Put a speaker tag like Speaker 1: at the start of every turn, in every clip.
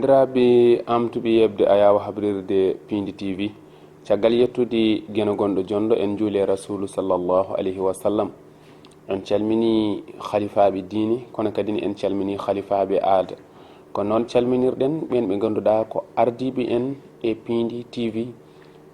Speaker 1: bandiraɓe amtuɓe yebde a yawa habrirde Piindi TV caggal yettude geno gonɗo jondo en juule rasulu sallallahu alayhi wa sallam en calmini khalifaɓe diine kono kadi en calmini khalifaɓe aada ko noon calminirɗen ɓen ɓe ganduɗa ko ardiɓe en e Piindi TV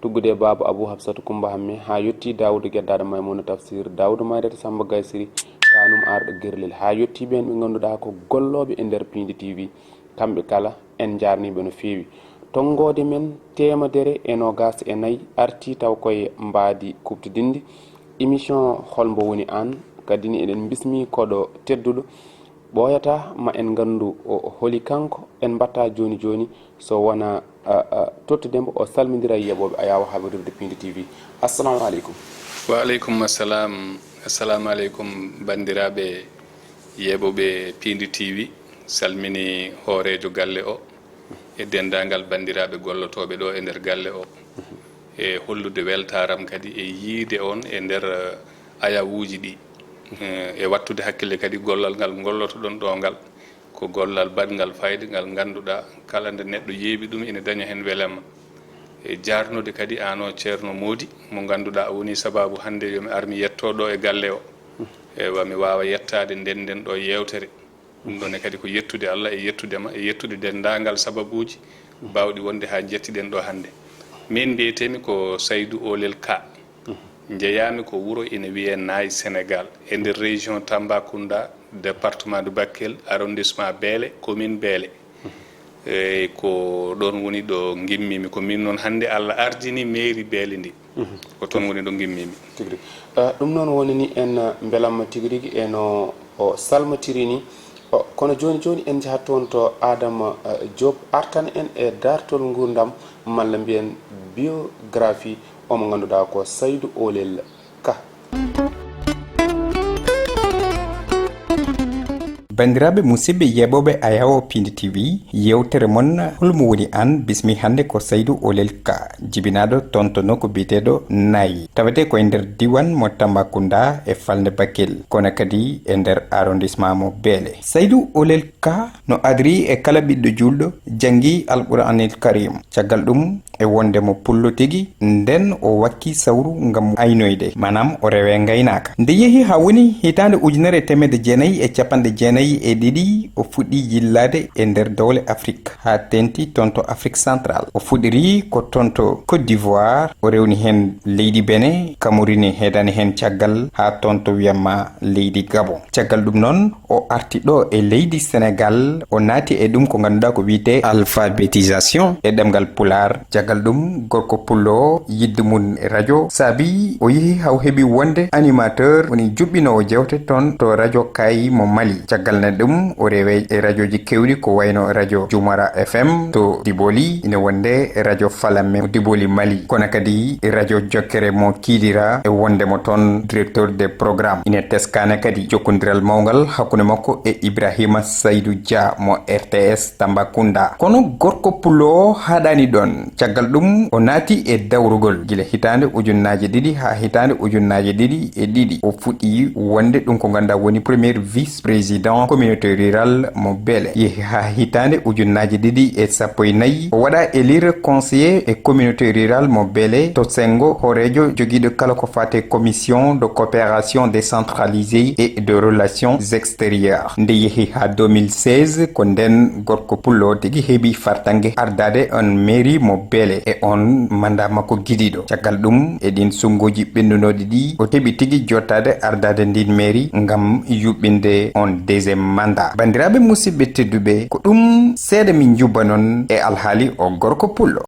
Speaker 1: tuggude baba Abou Habsatou Coumba Hamme ha yetti Daoudou Gueddado Maymouna Tafsir Daoudou Maydata Samba Gaysiri tanum arɗo guerlel ha yetti ɓen ɓe ganduɗa ko golloɓe e nder Piindi TV kamɓe kala en jarniɓe no fewi tongode men temedere e nogas e nayyi arti taw koye mbaadi kubtidinde émission Hol Mbo Woni Aan kadi ni eɗen bismi koɗo tedduɗo ɓoyata ma en gandu o holi kanko en batta joni joni so wona tottudembo o salmodira yeɓoɓe a yawa habrirde Piindi TV. Assalamu aleykum.
Speaker 2: Wa aleykum assalam. Assalamu aleykum bandiraɓe yeɓoɓe Piindi TV. Salmini hoorejo galle o e dendagal bandiraɓe gollotoɓe ɗo e nder galle o e hollude weltaram kadi e yiide on e nder ayawuji ɗi e wattude hakkille kadi gollal ngal golloto ɗon ɗo ngal ko gollal badgal fayde ngal ganduɗa kala nde neɗɗo yeeɓi ɗum ene daña hen welema e jarnude kadi an o ceerno Mody mo ganduɗa woni sababu hande yomi armi yettoɗo e galle o e wami wawa yettade nden ɗo yewtere ɗum ɗon kadi ko yettude Allah e yettudema e yettude dendagal sababuji bawɗi wonde ha jettiɗen ɗo hande min mbiyetemi ko Seydou Olel KA jeeyami ko wuuro ina wiye Nayi Sénégal e nder région Tambacounda département de Bakel arrondissement Beele commune Beele e ko ɗon woni ɗo gimmimi ko min noon hande Allah ardini mairie Beele ndi ko toon woni ɗo gimmimi
Speaker 1: tigui ɗum noon woni ni en beelamma tigui rigui eno o salmotiri ni kono joni joni en jahat toon to Adama Diop artan en e dartol gurdam malla mbiyen biographie omo ganduɗa ko Seydou Olel KA.
Speaker 3: bandiraɓe musidɓe yeɓoɓe a yawo Piindi TV yewtere mon Hol Mbo Woni Aan bismi hande ko Seydou Olel KA jibinaɗo toon to nokku biteɗo Nayi tawete koye nder diwan mo Tambacounda e falde Bakel kono kadi e nder arrondissement mo Beele. Seydou Olel KA no adri e kala ɓiɗɗo julɗo janggi Alqouranil Karim caggal ɗum e wonde mo pullo tigui nden o wakki sawru ngam aynoyde manam o rewe gaynaka nde yeehi ha woni hitande 1990 e ɗiɗi o fuɗɗi yillade e nder dowle Afrique ha tenti tonto Afrique centrale o fuɗɗiri ko tonto Côte d'Ivoire o rewni hen leydi Benin Cameroun heedani hen caggal ha tonto wiyamma leydi Gabon caggal ɗum noon o arti ɗo e leydi Sénégal o naati e ɗum ko ganduɗa ko wiyete alphabétisation e ɗemgal PULAAR caggal ɗum gorko pullo yidde mum e radio saabi o yeehi haw heeɓi wonde animateur woni juɓɓinowo jewte toon to radio Kayi mo Mali caggal ne ɗum o rewe e radio ji kewɗi ko wayno radio Jumara FM to Diboli ine wonde radio Falamme mo Diboli Mali kono kadi radio Jokkere mo Kidira e wonde mo toon directeur des programmes ine teskane kadi jokkodiral mawgal hakkude makko e Ibrahima Seydou Dia mo RTS Tambacounda kono gorko pullo o haɗani ɗon caggal ɗum o naati e dawrugol gila hitande ujunnaje ɗiɗi ha hitande ujunnaje ɗiɗi e ɗiɗi o fuɗɗi wonde ɗum ko ganduɗa woni premier vice président communauté rural mo Beele yeehi ha hitande ujunnaje ɗiɗi e sappo e nayyi o waɗa élire conseiller e communauté rural mo Beele to sengo horejo joguiɗo kala ko fate commission de coopération décentralisée et de relations extérieures nde yeehi ha 2016 ko nden gorko pullo tigui heeɓi fartangue ardade on mairie mo Beele e on manda makko gidiɗo caggal ɗum e ɗin sungoji ɓennunoɗi ɗi o heeɓi tigui jottade ardade ndin mairie ngam yuɓɓinde on deuxiéme mandat bandiraɓe musidɓe tedduɓe ko ɗum seeɗa min jubba noon e alhaali o gorko pullo.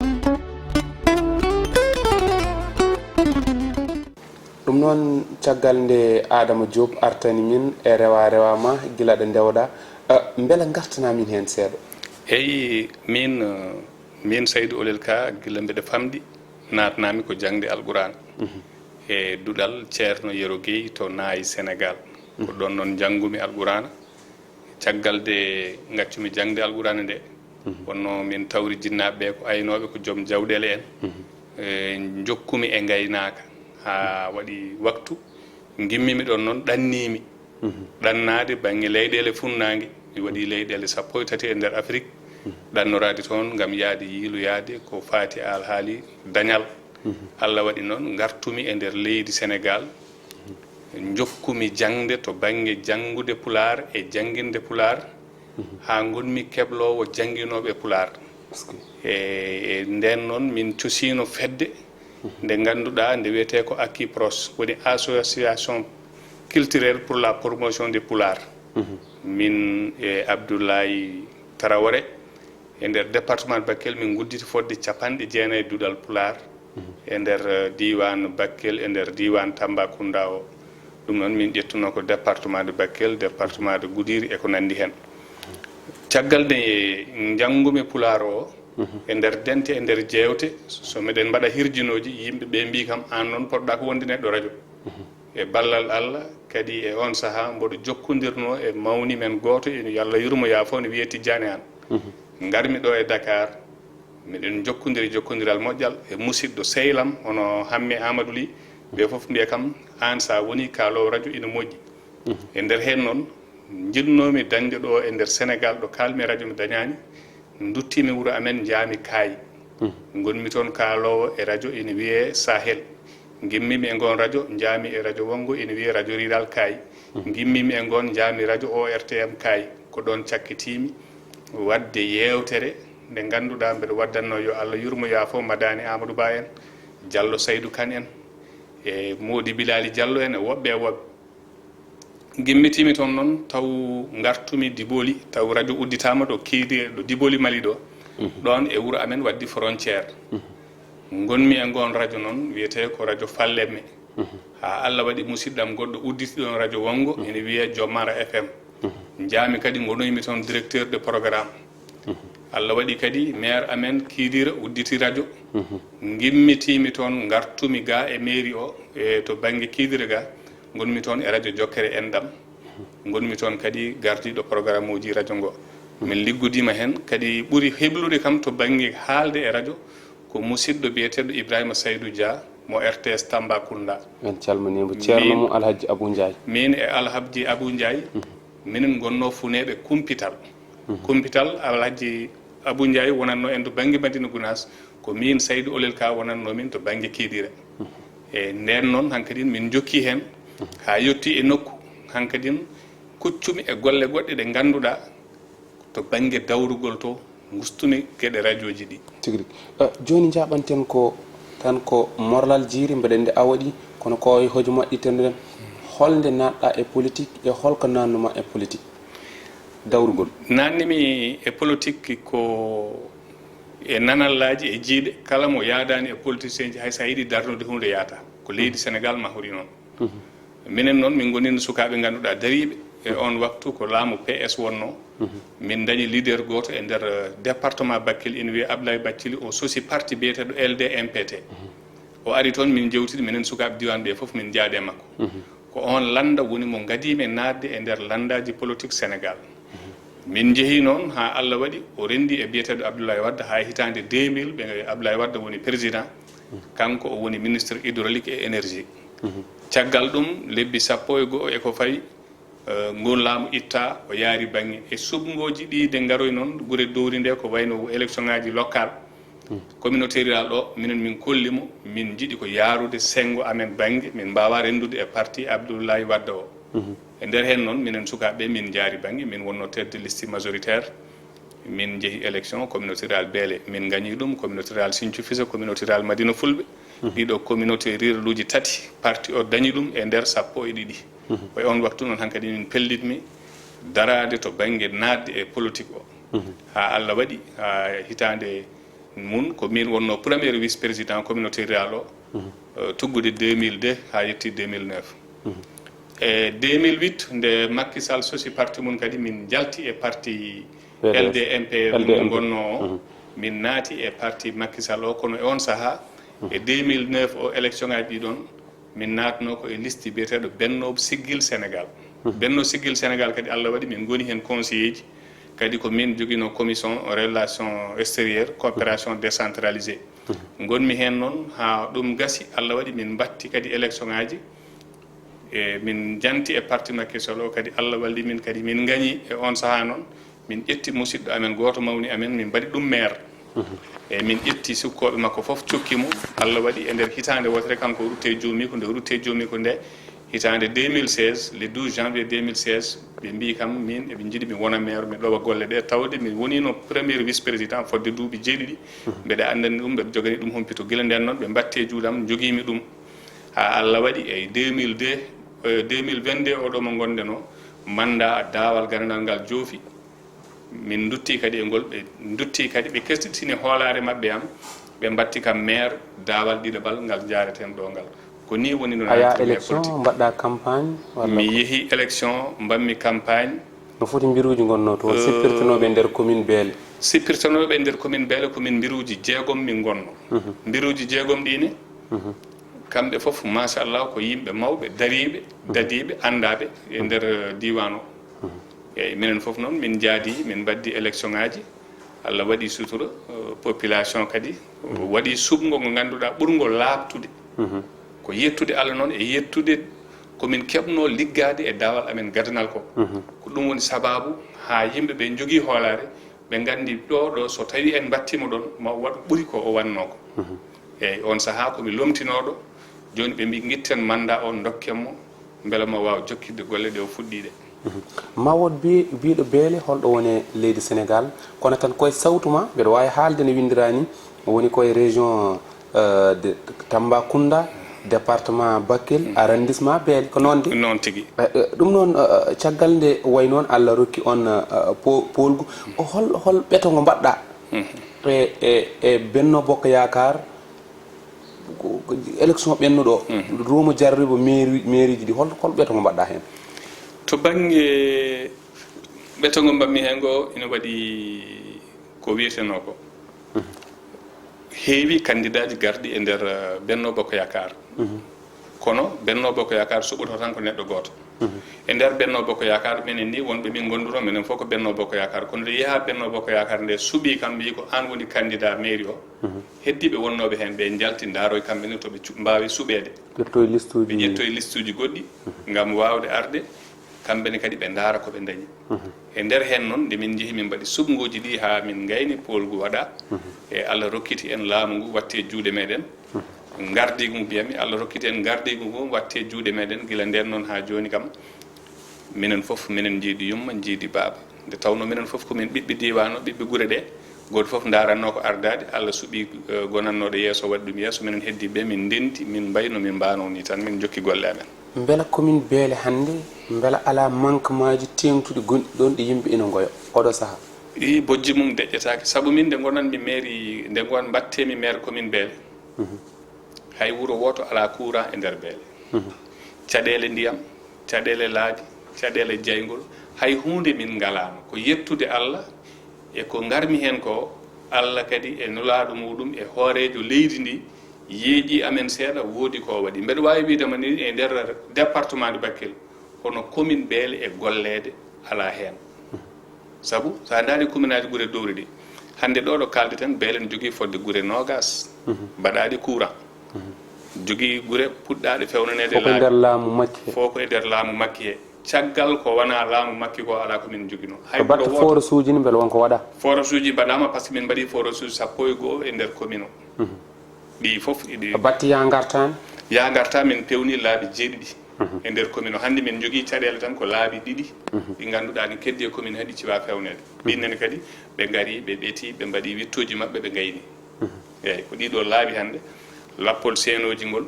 Speaker 1: ɗum noon caggal nde Adama Diop artani min e rewa ma gila ɗo ndewɗa beela gartanamin hen seeɗa.
Speaker 2: eyi min Seydou Olel KA gila mbeɗa famɗi natnami ko jangde Alqouran e duɗal ceerno Yero Gueye to Nayi Sénégal ko ɗon noon janggumi Alqourana caggal de gaccumi jangde Alqourana nde wonno min tawri jinnaɓeɓe ko aynoɓe ko joom jawɗele en jokkumi e gaynaka ha waɗi waktu gimmimi ɗon noon ɗannimi ɗannade banggue leyɗele funnague mi waɗi leyɗele 13 e nder Afrique ɗannorade toon ngam yaade yiiloyade ko faati alhaali dañal Allah waɗi noon gartumi e nder leydi Sénégal jokkumi jangde to bange jangude Pulaar e janginde Pulaar ha gonmi keblowo janginoɓe Pulaar e nden noon min cosino fedde nde ganduɗa nde wiyete ko EQUIPE woni association culturelle pour la promotion des Pulaar min e Abdoulaye Traoré e nder département de Bakel min gudditi fodde 90 duɗal Pulaar e nder diwan Bakel e nder diwan Tambacounda o ɗum noon min ƴettuno ko département de Bakel département de Goudiri e ko nandi hen caggal de jangumi Pulaar o e nder dente e nder jewte so meɗen mbaɗa hirjinoji yimɓe ɓe mbi kam an noon poɗɗa ko wonde neɗɗo radio e ballal Allah kadi e on saaha mboɗo jokkodirno e mawni men goto ene Allah yurmo yaafo ne wiye Tidiane Aan garmi ɗo e Dakar miɗen jokkodiral moƴƴal e musidɗo sehlam hono Hamme Amadou Ly ɓe foof mbiya kam an sa woni kaalowo radio ina moƴƴi e nder hen noon jinnomi dañde ɗo e nder Sénégal ɗo kalmi radio mi dañani duttimi wuuro amen jaami Kaayi gonmi toon kaalowo e radio ina wiye Sahel gimmimi e gon radio jaami e radio wongo ina wiye radio rural Kaayi gimmimi e gon jaami radio ORTM Kaayi ko ɗon cakkitimi wadde yewtere nde ganduɗa mbeɗa waddanno yo Allah yurmo yaafo Madani Amadou Ba en Diallo Seydou Kane en e Modi Bilali Diallo en e woɓɓe e woɓɓe gimmitimi toon noon taw gartumi Diboli taw radio udditama ɗo Kiidi ɗo Diboli Mali ɗo ɗon e wuuro amen waddi frontiére gonmi e gon radio noon wiyete ko radio Fallemme ha Allah waɗi musidɗam goɗɗo udditi ɗon radio wongo ene wiye Jomara FM jaami kadi gonoymi toon directeur de programme Allah waɗi kadi maire amen Kidira udditi radio gimmitimi toon gartumi ga e mairie o e to banggue Kidira ga gonmi toon e radio Jokkere Endam gonmi toon kadi gardiɗo programme uji radio ngo min liggodima hen kadi ɓuuri heblude kam to banggue haalde e radio ko musidɗo biyeteɗo Ibrahima Seydou Dia mo RTS Tambacounda
Speaker 1: en calminimo ceerno mum Alhaji Abou Ndiaye
Speaker 2: min e Alhaji Abou Ndiaye minen gonno funeɓe kumpital Alhaji Abou Ndiaye wonanno en to banggue Madina Gounass ko min Seydou Olel KA wonanno min to banggue Kidira e nden noon hankadin min jokki hen ha yetti e nokku hankadin kuccumi e golle goɗɗe ɗe ganduɗa to banggue dawrugol to gustumi gueɗe radio ji ɗi
Speaker 1: tigui joni jaɓanten ko tan ko morlal jiiri mbeɗen nde awaɗi kono ko hojo maɗɗiten ren holde natɗa e politique e holko nannuma e politique dawrugol
Speaker 2: nannimi e politique ko e nanallaji e jiiɗe kala mo yaadani e politicien ji hay sa yiiɗi darnude hunde yaata ko leydi Sénégal mahori noon minen noon min gonino sukaɓe ganduɗa dariɓe e on waktu ko laamu PS wonno min dañi leader goto e nder département Bakel ina wiye Ablaye Bathily o sosi parti biyeteɗo LDMPT o ari toon min jewtidi minen sukaɓe diwan ɓe foof min jaade makko ko on landa woni mo gadimi nadde e nder landaji politique Sénégal min jeehi noon ha Allah waɗi o rendi e biyeteɗo Abdoulaye Wade ha hitande 2000 ɓe Abdoulaye Wade woni président kanko o woni ministre hydraulique et énergie caggal ɗum lebbi 11 eko fayi ngon laamu itta o yaari banggue e subgoji ɗi de garoy noon guure dowri nde ko wayno élection ngaji local communauté rural ɗo minen min kollimo min jiiɗi ko yaarude sengo amen banggue min mbawa rendude e parti Abdoulaye Wade o e nder hen noon minen sukaɓe min jaari banggue min wonno tête de liste majoritaire min jeehi élection communauté rural Beele min gagni ɗum communauté rural Sinthiou Fissé communauté rural Madina Fulɓe ɗiɗo communauté rural uji tati parti o dañi ɗum e nder 12 o on waktu noon hankadi min pellitmi darade to banggue nadde e politique o ha Allah waɗi ha hitande mun ko min wonno premier vice président communauté rural o tuggude 2002 ha yetti 2009 e 2008 nde Macky Sall sosi parti mun kadi min jalti e parti LDMP mun gonno o min naati e parti Macky Sall o kono e on saaha e 2009 o élection ngaji ɗi ɗon min natno ko e liste biyeteɗo Benno Siggil Sénégal Benno Siggil Sénégal kadi Allah waɗi min goni hen conseiller ji kadi ko min joguino commission relation extérieure coopération décentralisée gonmi hen noon ha ɗum gasi Allah waɗi min batti kadi élection ngaji e min janti e parti Macky Sall o kadi Allah walli min kadi min gagni e on saaha noon min ƴetti musidɗo amen goto mawni amen min mbaɗi ɗum maire e min ƴetti sukkoɓe makko fof cokkimo Allah waɗi e nder hitande wotere kanko rutte joomi ko nde rutte joomi ko nde hitande 2016 le 12 janvier 2016 ɓe mbi kam min eɓe jiiɗi mi wona maire mi ɗowa golle ɗe tawde mi woni no premier vice président fodde duuɓi jeeɗiɗi mbeɗa andani ɗum mbeɗa jogani ɗum humpito guila nden noon ɓe mbatte juuɗam joguimi ɗum ha Allah waɗi e 2022 oɗo mo gonɗen o mandat daawal gandanal ngal joofi min dutti kadi e ngol ɓe dutti kadi ɓe kestitini hoolare mabɓe am ɓe mbatti kam maire daawal ɗiɗaɓal ngal jareten ɗo ngal ko ni woni no
Speaker 1: aya élection mbaɗɗa campagne
Speaker 2: mi yeehi élection mbammi campagne
Speaker 1: no foti mbiruji gonno to sippirtanoɓe nder commune beele
Speaker 2: sippirtanoɓe nder commune beele komin mbiruji jeegom min gonno mbiruji jeegom ɗine kamɓe fof machallah ko yimɓe mawɓe dariɓe dadiɓe andaɓe e nder diwan o eyyi minen fof noon min jaadi min mbaddi élection ngaji Allah waɗi sutura population kadi waɗi suɓgo ngo ganduɗa ɓurgol laaɓtude ko yettude Allah noon e yettude komin keɓno liggade e dawal amen gadanal ko ko ɗum woni sababu ha yimɓe ɓe jogui hoolare ɓe gandi ɗo so tawi en battimo ɗon ma waɗ ɓuuri ko o wanno ko eyyi on saaha komi lomtinoɗo joni ɓe mbi guitten mandat on dokkenmo beela mo wawa jokkidde golle ɗe o fuɗɗiɗe
Speaker 1: ma wod biɗo beele holɗo woni leydi Sénégal kono tan koye sawtuma mbeɗa wawi haalde no windirani woni koye région de Tambacounda département Bakel arrondissement beele ko noon de
Speaker 2: noon tigui
Speaker 1: ɗum noon caggal nde way noon Allah rokki on polgu hol ɓeto ngo mbaɗɗa e Benno Bokk Yakar élection ɓennuɗo rumo jarribo mairie ji ɗi hol ɓeto ngo mbaɗɗa hen
Speaker 2: to banggue ɓeto ngo mbammi hen go ina waɗi ko wiyeteno ko heewi candidat ji garɗi e nder Benno Bokk Yakar kono Benno Bokk Yakar suɓoto tan ko neɗɗo goto e nder Benno Bokk Yakar minen ni wonɓe min gonduno minen fof ko Benno Bokk Yakar kono nde yeeha Benno Bokk Yakar nde suuɓi kam wi ko an woni candidat mairie o heddiɓe wonnoɓe hen ɓe jalti daroy kamɓe ni toɓe mbawi suuɓede ɓe ƴettoye liste uji goɗɗi gam wawde arde kamɓene kadi ɓe daara koɓe dañi e nder hen noon nde min jeehi min mbaɗi suɓgoji ɗi ha min gayni polgu waɗa e Allah rokkiti en laamu ngu watte juuɗe meɗen gardigu ngu mbiyami Allah rokkiti en gardigu ngu watte juuɗe meɗen guila nden noon ha joni kam minen foof minen jiiɗi yumma jiiɗi baaba nde tawno minen foof komin ɓiɓɓe diwan o ɓiɓɓe guure ɗe goto foof daranno ko ardade Allah suuɓi gonannoɗo yeeso waɗi ɗum yeeso minen heddi ɓe min ndenti min mbayno min mbano ni tan min jokki golle amen
Speaker 1: beela commune beele hannde beela ala manquement ji tengtuɗi gonɗi ɗon ɗi yimɓe ina goyo oɗo saaha
Speaker 2: i bojji mum deƴƴetake saabu min nde gonanmi mairie nde gon mbattemi maire commune beele hay wuuro woto ala courant e nder beele caɗele ndiyam caɗele laabi caɗele jaygol hay hunde min ngalano ko yettude Allah e ko garmi hen ko Allah kadi e nulaɗo muɗum e hoorejo leydi ndi yeeƴi amen seeɗa woodi ko waɗi mbeɗa wawi widema ni e nder département de Bakel hono commune beele e gollede ala hen saabu sa daari commune aji guure dowri ɗi hande ɗo ɗo kalde tan beele ne jogui fodde guure nogas mbaɗaɗi courant jogui guure puɗɗaɗe fewnanede fof ko e nder laamu makki he caggal ko wona laamu makki ko ala ko min joguino
Speaker 1: hay batta forage uji ni beele wonko waɗa
Speaker 2: forage uji mbaɗama par ce que min mbaɗi forage uji 11 e nder commune o ɗi fof ɗi
Speaker 1: batti ya garta
Speaker 2: min pewni laabi jeeɗiɗi e nder commune o hannde min jogui caɗele tan ko laabi ɗiɗi ɗi ganduɗa ni keddi e commune haɗi ciwa fewnede ɗinnene kadi ɓe gaari ɓe ɓeeti ɓe mbaɗi wittoji mabɓe ɓe gayni eyyi ko ɗiɗo laabi hannde lappol seenoji ngol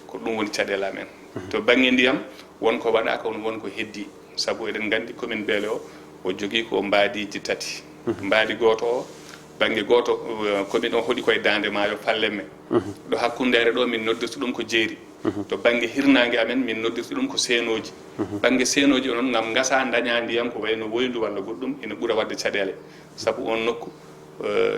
Speaker 2: ko ɗum woni caɗele amen to banggue ndiyam wonko waɗa ko wonko heddi saabu eɗen gandi commune beele o jogui ko mbaadiji tati mbaadi goto o banggue goto commune o hoɗi koye dande maayo Fallemme ɗo hakkundere ɗo min noddirta ɗum ko jeeri to banggue hirnangue amen min noddirta ɗum ko seenoji banggue seenoji o noon gam gasa daña ndiyam ko wayno woyndu walla goɗɗum ina ɓuura wadde caɗele saabu on nokku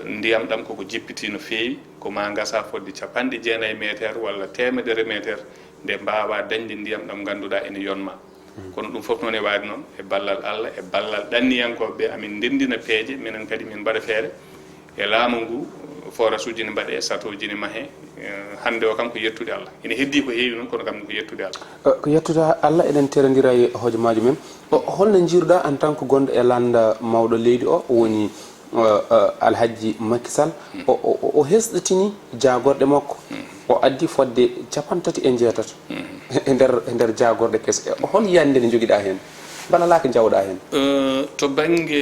Speaker 2: ndiyam ɗam koko jippiti no feewi ko ma gasa fodde 90 métre walla 100 métre nde mbawa dañde ndiyam ɗam ganduɗa ene yonma kono ɗum foof noon e wawi noon e ballal Allah e ballal ɗanniyankoɓe amin ndendina peeje minen kadi min mbaɗa feere e laamu ngu forage uji ne mbaɗe satoji ne maahe hande o kam ko yettude Allah ina heddi ko heewi noon kono kam ko yettude Allah
Speaker 1: ko yettude Allah eɗen terondira e hojomaaji men holno jiiruɗa en tant que gonɗo e landa mawɗo leydi o woni alhaji Macky Sall o hesɗitini jagorɗe makko o addi fodde 36 e nder jagorɗe kese hol yiyande nde joguiɗa hen balalaka jawɗa hen
Speaker 2: to banggue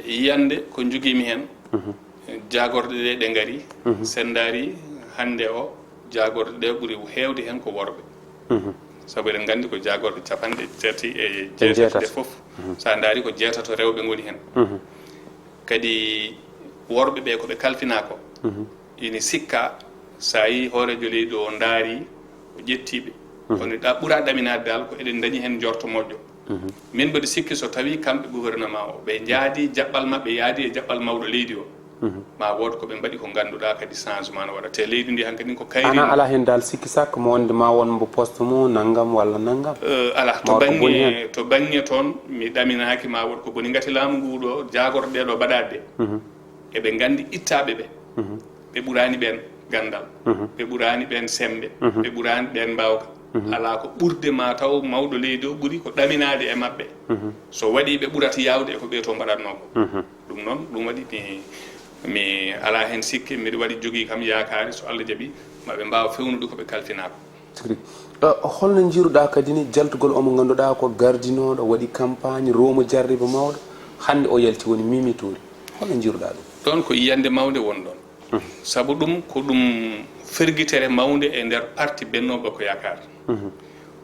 Speaker 2: yiyande ko joguimi hen jagorɗe ɗe ɗe gaari sen daari hande o jagorɗe ɗe ɓuuri hewde hen ko worɓe saabu eɗen gandi ko jagorɗe 37 ɗe foof sa daari ko 6 rewɓe goni hen kadi worɓe ɓe koɓe kalfina ko ina sikka sa yi hoorejo leydi o daari o ƴettiɓe kono ɓuura ɗaminade dal ko eɗen dañi hen jorto moƴƴo min mbaɗi sikki so tawi kamɓe gouvernement o ɓe jaadi jaɓɓal mabɓe yaadi e jaɓɓal mawɗo leydi o ma wood koɓe mbaɗi ko ganduɗa kadi changement no waɗa te leydi ndi hankkadi ko kayri
Speaker 1: ana ala hen dal sikki sakko mo wonde ma wonmo poste mum naggam walla naggam
Speaker 2: ala to banggue toon mi ɗaminaki ma wood ko boni gati laamu nguɗo jagorɗe ɗeɗo baɗade ɗe eɓe gandi ittaɓe ɓe ɓe ɓuurani ɓen gandal ɓe ɓuurani ɓen sembe ɓe ɓuurani ɓen mbawka ala ko ɓurde ma taw mawɗo leydi o ɓuuri ko ɗaminade e mabɓe so waɗi ɓe ɓuurata yawde e ko ɓeeto mbaɗatno ko ɗum noon ɗum waɗi mi ala hen sikki mbiɗa waɗi jogui kam yakari so Allah jaaɓi maɓe mbawa fewnude koɓe kalfinako
Speaker 1: holno jiiruɗa kadi ni jaltugol omo ganduɗa ko gardinoɗo waɗi campagne romo jarriba mawɗo hande o yalti woni Mimi Touré holno jiiruɗa ɗum
Speaker 2: ɗon ko yiyande mawde won ɗon saabu ɗum ko ɗum ferguitere mawde e nder parti Benno Bokk Yakar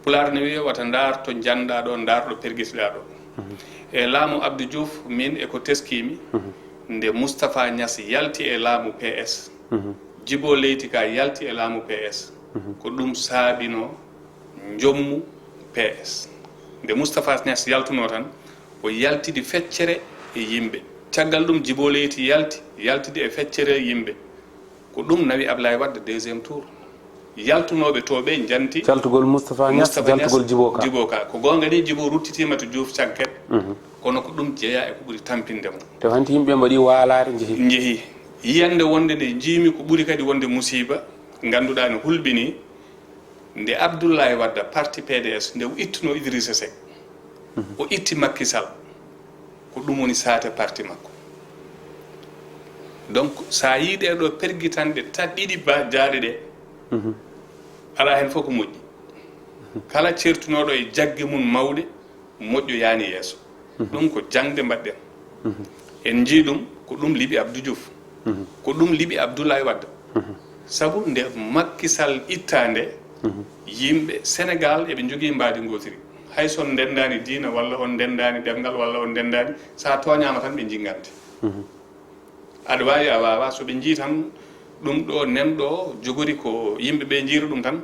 Speaker 2: Pulaar ne wiye wata ndar to janɗa ɗo ndar ɗo perguitoɗa ɗo e laamu Abdou Diouf min eko teskimi nde Moustapha Niass yalti e laamu PS Djibo Leyti Ka yalti e laamu PS ko ɗum saabino jommu PS nde Moustapha Niass yaltuno tan o yaltidi feccere e yimɓe caggal ɗum Djibo Leyti yaltidi e feccere e yimɓe ko ɗum nawi Ablaye Wade deuxiéme tour yaltunoɓe to ɓe janti
Speaker 1: jaltugol Moustapha Niass jaltugol Djibo Ka
Speaker 2: ko gonga ni Djibo ruttitima to Diouf cagguet kono ko ɗum jeeya e ko ɓuuri tampindemo
Speaker 1: te hanti yimɓe mbaɗi waalare
Speaker 2: jeehi yiyande wonde nde jiimi ko ɓuuri kadi wonde musiba ganduɗa ne hulɓini nde Abdoulaye Wade parti PDS nde o ittuno Idrissa Seck o itti Macky Sall ko ɗum woni saate parti makko donc sa yiiɗe ɗo perguitanɗe ɗiɗi jaaɗe ɗe ala hen fof ko moƴƴi kala certunoɗo e jagge mum mawɗe moƴƴo yaani yeeso ɗum ko jangde mbaɗɗen en jii ɗum ko ɗum liɓi Abdou Diouf ko ɗum liɓi Abdoulaye Wade sabu nde Macky Sall ittande yimɓe Sénégal eɓe jogui mbaadi gotiri hay son ndendani diina walla on ndendani demgal walla on ndendani sa toñama tan ɓe jingante aɗa wawi a wawa soɓe jii tan ɗum ɗo nenɗo jogori ko yimɓeɓe jiira ɗum tan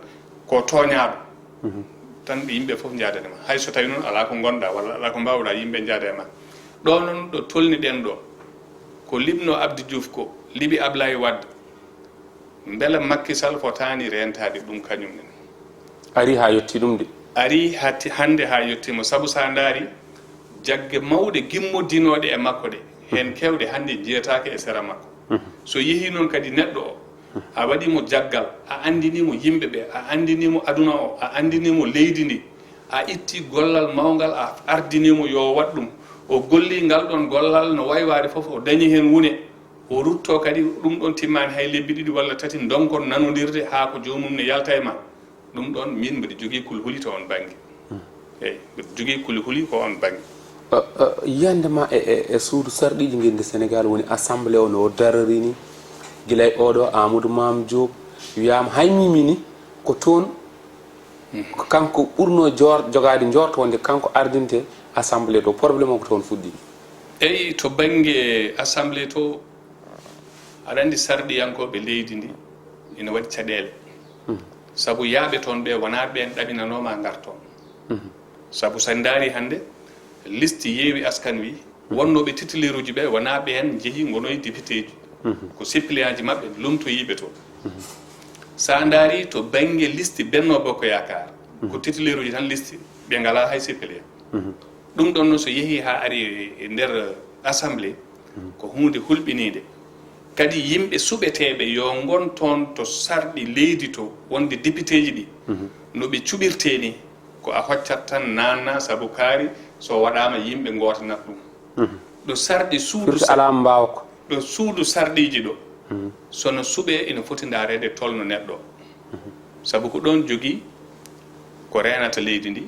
Speaker 2: ko toñaɗo tan ɓe yimɓe foof jaadanema hay so tawi noon ala ko gonɗa walla ala ko mbawɗa yimɓe jaada e ma ɗo noon ɗo tolni ɗen ɗo ko liɓno Abdou Diouf ko liɓi Ablaye Wade beele Macky Sall fotani rentade ɗum kañum nen
Speaker 1: ari ha yetti ɗum de
Speaker 2: ari hande ha yettimo saabu sa daari jagge mawɗe gimmodinoɗe e makko ɗe hen kewɗe hande jeyatake e sera makko so yeehi noon kadi neɗɗo o a waɗimo jaggal a andinimo yimɓeɓe a andinimo aduna o a andinimo leydi ndi a itti gollal mawgal a ardinimo yo wat ɗum o golli ngal ɗon gollal no waywade foof o dañi hen wune o rutto kadi ɗum ɗon timmani hay lebbi ɗiɗi walla tati donkon nanodirde ha ko jomum ne yalta e ma ɗum ɗon min mbiɗa jogui kulhuli to on banggue eyyi mbiɗa jogui kulhuli ko on banggue
Speaker 1: yiyandema e suudu sarɗiji guinde Sénégal woni assemblé o no darori ni guilay oɗo Amadou Mame Diop wiyama hay Mimi ni ko toon kanko ɓurno jogade jorto wonde kanko ardinte assemblé to probléme o ko toon fuɗɗi
Speaker 2: eyyi to banggue assemblé to aɗa andi sarɗiyankoɓe leydi ndi ina waɗi caɗele saabu yaaɓe toon ɓe wona ɓen ɗaminanoma garton saabu sen daari hande liste yeewi askan wi wonnoɓe titulaire ɓe wona ɓen jeehi gonoye député ji ko suppléant ji mabɓe lomtoyiɓe to sa daari to banggue liste Benno Bokk Yakar ko titulaire uji tan liste ɓe ngala hay suppléant ɗum ɗon noon so yeehi ha ari e nder assemblé ko hunde hulɓinide kadi yimɓe suɓeteɓe yo gon toon to sarɗi leydi to wonde député ji ɗi no ɓe cuɓirte ni ko a hoccat tan nanna sabu kaari so waɗama yimɓe gotanat ɗum ɗo sarɗi suudu
Speaker 1: ala mbawa ko
Speaker 2: ɗo suudu sarɗiji ɗo sono suɓe ina foti darede tolno neɗɗo sabu ko ɗon jogui ko renata leydi ndi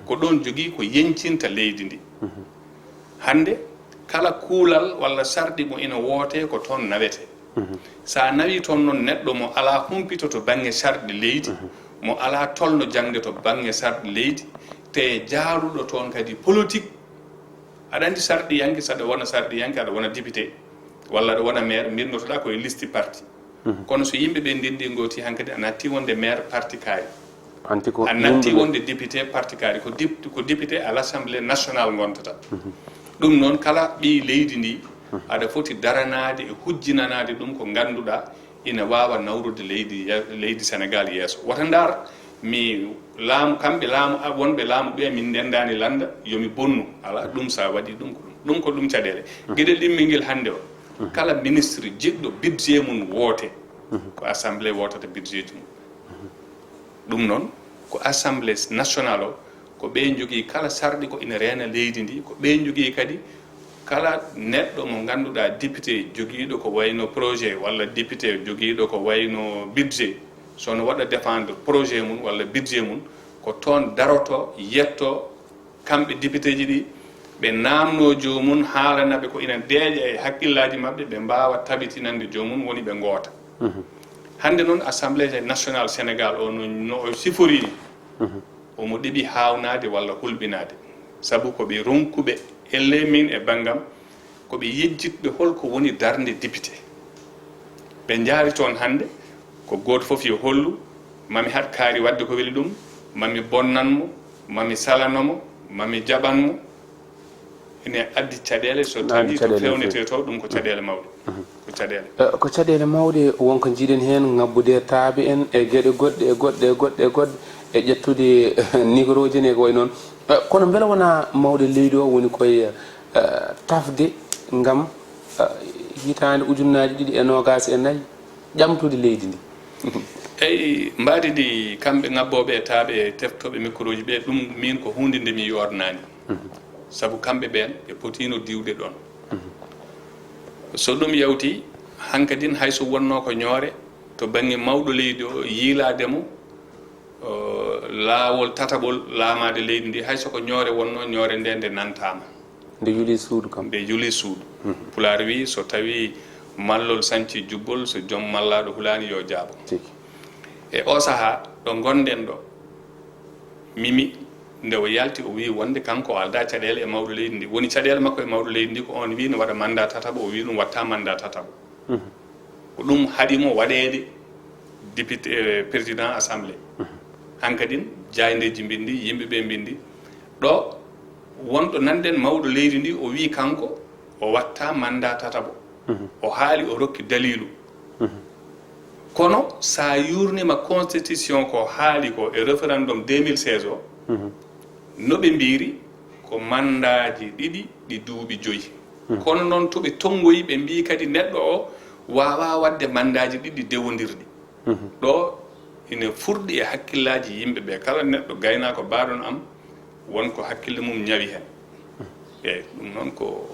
Speaker 2: ko ɗon jogui ko yencinta leydi ndi hande kala kuulal walla sarɗi mo ina woote ko toon nawete sa nawi toon noon neɗɗo mo ala humpito to banggue sarɗi leydi mo ala tolno jangde to banggue sarɗi leydi te jaaruɗo toon kadi politique aɗa andi sarɗi yanke saɗa wona sarɗi yanke aɗa wona député walla aɗa wona maire mbirnotoɗa koye listi parti kono so yimɓeɓe ndendi goti hankkadi a natti wonde maire parti kaari a natti wonde député parti kaari ko député à l' assemblée nationale gontata ɗum noon kala ɓi leydi ndi aɗa foti daranade e hujjinanade ɗum ko ganduɗa ina wawa nawrude leydi sénégal yeeso wota ndar mi laamu kamɓe laamu wonɓe laamu ɓe min ndendani landa yomi bonnu ala ɗum sa waɗi ɗum ko ɗum caɗele gueɗel ɗimmel hande o kala ministre jiɗɗo budget mum woote ko assemblée wotata budget ji mum ɗum noon ko assemblée nationale o ko ɓe jogui kala sarɗi ko ina reena leydi ndi ko ɓe jogui kadi kala neɗɗo mo ganduɗa député joguiɗo ko wayno projet walla député joguiɗo ko wayno budget sono waɗa défendre projet mum walla budget mum ko toon daroto yetto kamɓe député ji ɗi ɓe namno jomum haalanaɓe ko ina deeƴa e haqqillaji mabɓe ɓe mbawa tabitinande jomum woni ɓe goota hande noon assemblée nationale sénégal o no o sifori omo ɗeɓi hawnade walla hulɓinade saabu koɓe ronkuɓe elle min e banggam koɓe yejjitɓe holko woni darde député ɓe jaari toon hande ko goto foof yo hollu mami hat kaari wadde ko weeli ɗum mami bonnanmo mami salanomo mami jaɓanmo ene addi caɗele so tawi to fewnete to ɗum ko caɗele mawɗe ko caɗele
Speaker 1: ko caɗele mawɗe wonko jiiɗen hen ngabbude taaɓe en e gueɗe goɗɗe e goɗɗe e goɗɗe e goɗɗe e ƴettude numéro ji ne ko way noon kono beela wona mawɗe leydi o woni koye tafde ngam hitande ujunnaji 224 ƴamtude leydi ndi
Speaker 2: eyyi mbaadi ɗi kamɓe ngabboɓe e taaɓe e teftoɓe micro ji ɓe ɗum min ko hunde nde mi yornani saabu kamɓe ɓen ɓe potino diwde ɗon so ɗum yawti hankkadine hayso wonno ko ñoore to banggue mawɗo leydi o yiilademo laawol tataɓol laamade leydi ndi hayso ko ñoore wonno ñoore nde nde nantama
Speaker 1: nde yuli suudu kam
Speaker 2: nde yuli suudu pulaar wi so tawi mallol sanci jubbol so joom mallaɗo hulani yo jaabo e o saaha ɗo gonɗen ɗo mimi nde o yalti o wi wonde kanko o alda caɗele e mawɗo leydi ndi woni caɗele makko e mawɗo leydi ndi ko on wi ne waɗa mandat tataɓo o wi ɗum watta mandat tataɓo ko ɗum haɗimo waɗede député président assemblée hankkadine jaydeji mbindi yimɓeɓe mbindi ɗo wonɗo nanɗen mawɗo leydi ndi o wi kanko o watta mandat tataɓo o haali o rokki dalilu kono sa yurnima constitution ko haali ko e référendum 2016 o noɓe mbiri ko mandaji ɗiɗi ɗi duuɓi 5 kono noon toɓe tongoyi ɓe mbi kadi neɗɗo o wawa wadde mandaji ɗiɗi dewodirɗi ɗo ina furɗi e hakkillaji yimɓeɓe kala neɗɗo gaynako baɗon am wonko hakkille mum ñawi hen eyyi ɗum noon ko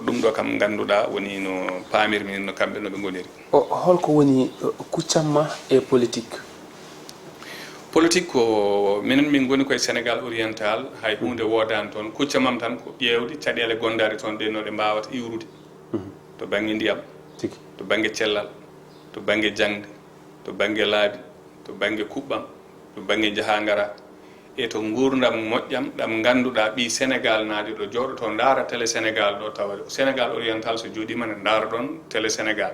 Speaker 2: ɗum ɗo kam ganduɗa woni no pamirmin no kamɓe no ɓe goniri
Speaker 1: holko woni kuccamma e politique
Speaker 2: politique ko minen min goni koye sénégal oriental hay hunde wodani toon kuccamam tan ko ƴewde caɗele gondade toon ɗe no ɗe mbawata iwrude to banggue ndiyam to banggue cellal to banggue jangde to banggue laabi to banggue kuɓɓam to banggue jahagara e to gurdam moƴƴam ɗam ganduɗa ɓi sénégal naaɗi ɗo jooɗoto ndaara télé sénégal ɗo tawa sénégal oriental so jooɗima ne ndaara ɗon télé sénégal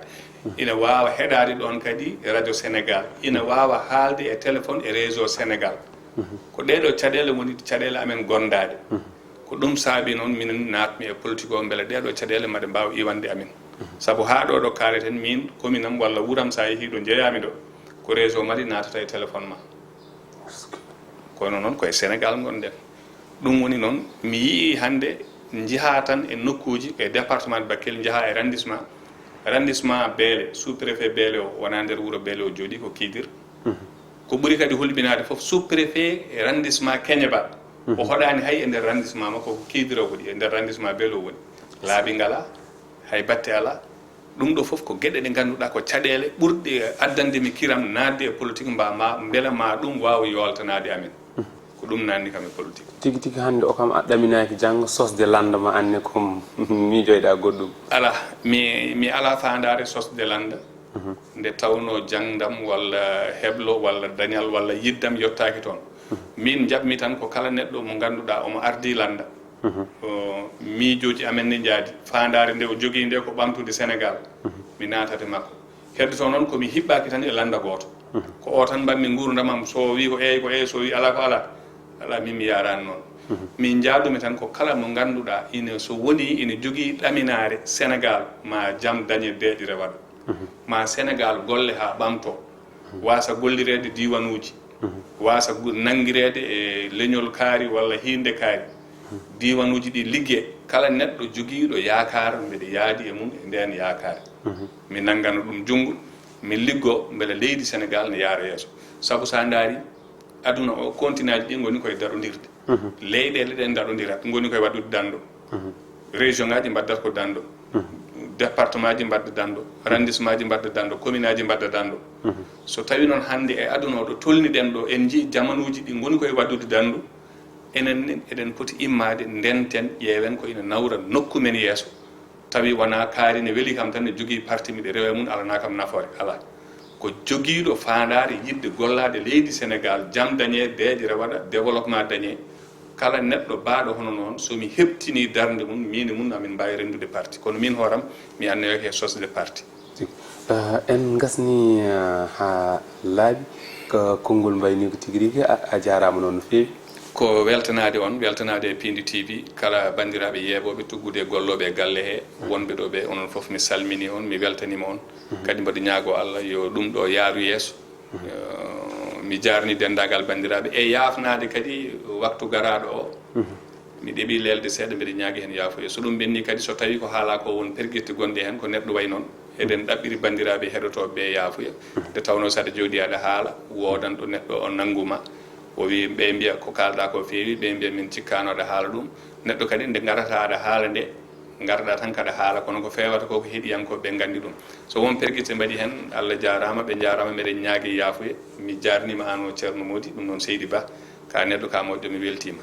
Speaker 2: ina wawa heɗade ɗon kadi radio sénégal ina wawa haalde e téléphone e réseau sénégal ko ɗeɗo caɗele woni caɗele amen gondade ko ɗum saabi noon minen natmi e politique o beele ɗeɗo caɗele maɗe mbawa iwande amen saabu ha ɗo kaleten min commune am walla wuuram sa yeehi ɗo jeeyami ɗo ko réseau mari natata e téléphone ma kono noon koye sénégal gonɗen ɗum woni noon mi yii hande jiha tan e nokkuji e département de Bakel jiha e arrondissement arrondissement beele sous préfet beele o wona nder wuro beele o jooɗi ko kiidir ko ɓuri kadi hulɓinade fof sous préfet arrondissement Keñeba o hoɗani hay e nder arrondissement makko ko kiidira woni e nder arrondissement beele o woni laabi ngala hay batte ala ɗum ɗo fof ko gueɗe ɗe ngannduɗa ko caɗele ɓurɗe addande mi kiram nadde e politique mbama beela ma ɗum wawa yoltanade amen ko ɗum nanni kam e politique
Speaker 1: tigi tigi hannde o kam a ɗaminaki janggo sosde landa ma anne ko miijoyɗa goɗɗum
Speaker 2: ala mi ala fandare sosde landa nde tawno jangdam walla heblo walla dañal walla yiddam yottaki toon min jaɓmi tan ko kala neɗɗo mo ngannduɗa omo ardi landa miijoji amen ne jaadi fandare nde o jogui nde ko ɓamtude Sénégal mi natata makko heddoto noon komi hiɓɓaki tan e landa goto ko o tan mbanmi gurdamam so wi ko eyi so wi ala ko ala min mi yarani noon min jaadumi tan ko kala mo ngannduɗa ine so woni ine jogui ɗaminare Sénégal ma jaam dañe deeƴire waɗa ma Sénégal golle ha ɓamto wasa gollirede diwanuji wasa nanguirede e leñol kaari walla hinde kaari diwanuji ɗi ligge kala neɗɗo joguiɗo yakar mbeɗa yaadi e mum e nden yakar mi nanggana ɗum jungo mi liggo beele leydi Sénégal ne yaara yeeso saabu sa daari aduna o continent ji ɗi goni koye daɗodirde leyɗele ɗen daɗodirat goni koye waɗude danɗo région ngaji mbaddat ko danɗo département ji mbadda danɗo arrondissement ji mbadda danɗo commune aji mbadda danɗo so tawi noon hande e aduna o ɗo tolniɗen ɗo en jii jamanuji ɗi goni koye waddude danɗo enen eɗen poti immade ndenten ƴeewen ko ina nawra nokku men yeeso tawi wona kaari ne weeli kam tan ne jogui parti miɗe rewe mum alana kam nafoore ala ko joguiɗo fandare yidde gollade leydi Sénégal jaam dañe deeƴere waɗa développement dañe kala neɗɗo baaɗo hono noon somi heptini darde mum mine mum amin mbawi rendude parti kono min hooram mi annoyoke e sosde parti
Speaker 1: en gasni ha laaɓi ko konngol mbayni ko tigui rigui a jarama noon no fewi
Speaker 2: ko weltanade on weltanade e Piindi TV kala bandiraɓe yeeɓoɓe tuggude e golloɓe e galle he wonɓe ɗo ɓe onon foof mi salmini on mi weltanima on kadi mbaɗa ñaago Allah yo ɗum ɗo yaaru yeeso mi jarni dendagal bandiraɓe e yafnade kadi waktu garaɗo o mi ɗeɓi lelde seeɗa mbiɗa ñaagui hen yaafuya so ɗum ɓenni kadi so tawi ko haala ko won perguirte gonɗe hen ko neɗɗo way noon eɗen ɗaɓɓiri bandiraɓe heɗotoɓe yaafuya nde tawno saɗa jooɗi aɗa haala wodan ɗo neɗɗo o nangguma o wi ɓe mbiya ko kalɗa ko feewi ɓe mbiya min cikkano aɗa haala ɗum neɗɗo kadi nde garata aɗa haala nde garɗa tan kaɗa haala kono ko fewata ko ko heeɗiyankoɓe ɓe gandi ɗum so won perguirte mbaɗi hen Allah jarama ɓe jarama mbiɗen ñaagui yaafuya mi jarnima an o ceerno Mody ɗum noon Seydi Ba ka neɗɗo ka moƴƴo mi weltima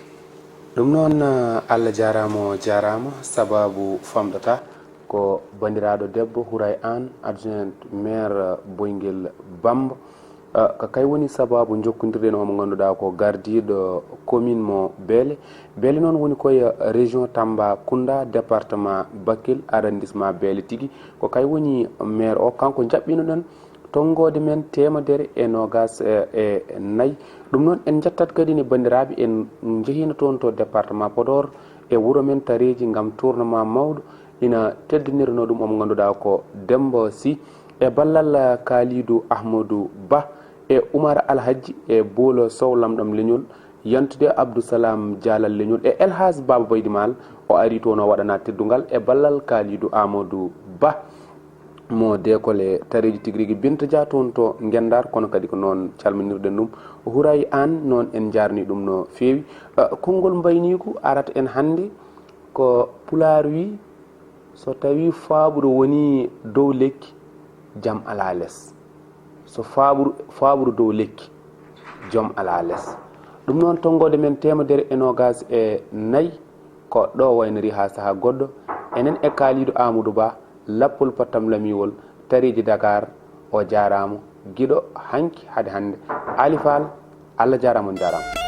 Speaker 1: ɗum noon Allah jarama o jarama sababu famɗata ko bandiraɗo debbo Houray Aan adjoint maire Boyguel Bamba ko kay woni sababu jokkodirɗen omo ganduɗa ko gardiɗo commune mo beele noon woni koye région Tambacounda département Bakel arrondissement beele tigui ko kay woni maire o kanko jaɓɓinoɗen tonggode men 124 ɗum noon en jettat kadi ne bandiraɓe en jeehino toon to département Podor e wuuro men Tareji gam tournement mawɗo ina teddinirno ɗum omo ganduɗa ko Demba Sy e ballal Kalidou Ahmadou Ba e Oumar Alhaji e Bolo Sow lamɗam leñol yantude Abdousalam Dialal leñol e Elhas Baba Baydimal o ari toon o waɗana teddugal e ballal Kalidou Amadou Ba mo décolle Tareji tigui rigui Binta Dia toon to Gendar kono kadi ko noon calminirɗen ɗum Houray Aan noon en jarni ɗum no fewi konngol mbaynigu arata en hannde ko Pulaar wi so tawi faaɓuru woni dow lekki jaam ala less so faaɓuru dow lekki joom ala less ɗum noon tonggode men 124 ko ɗo waynori ha saaha goɗɗo enen e Kalidou Amadou Ba lappol pattam lamiwol Tareji Dakar o jarama guiɗo hanki hade hande Ali Fall Allah jarama on jarama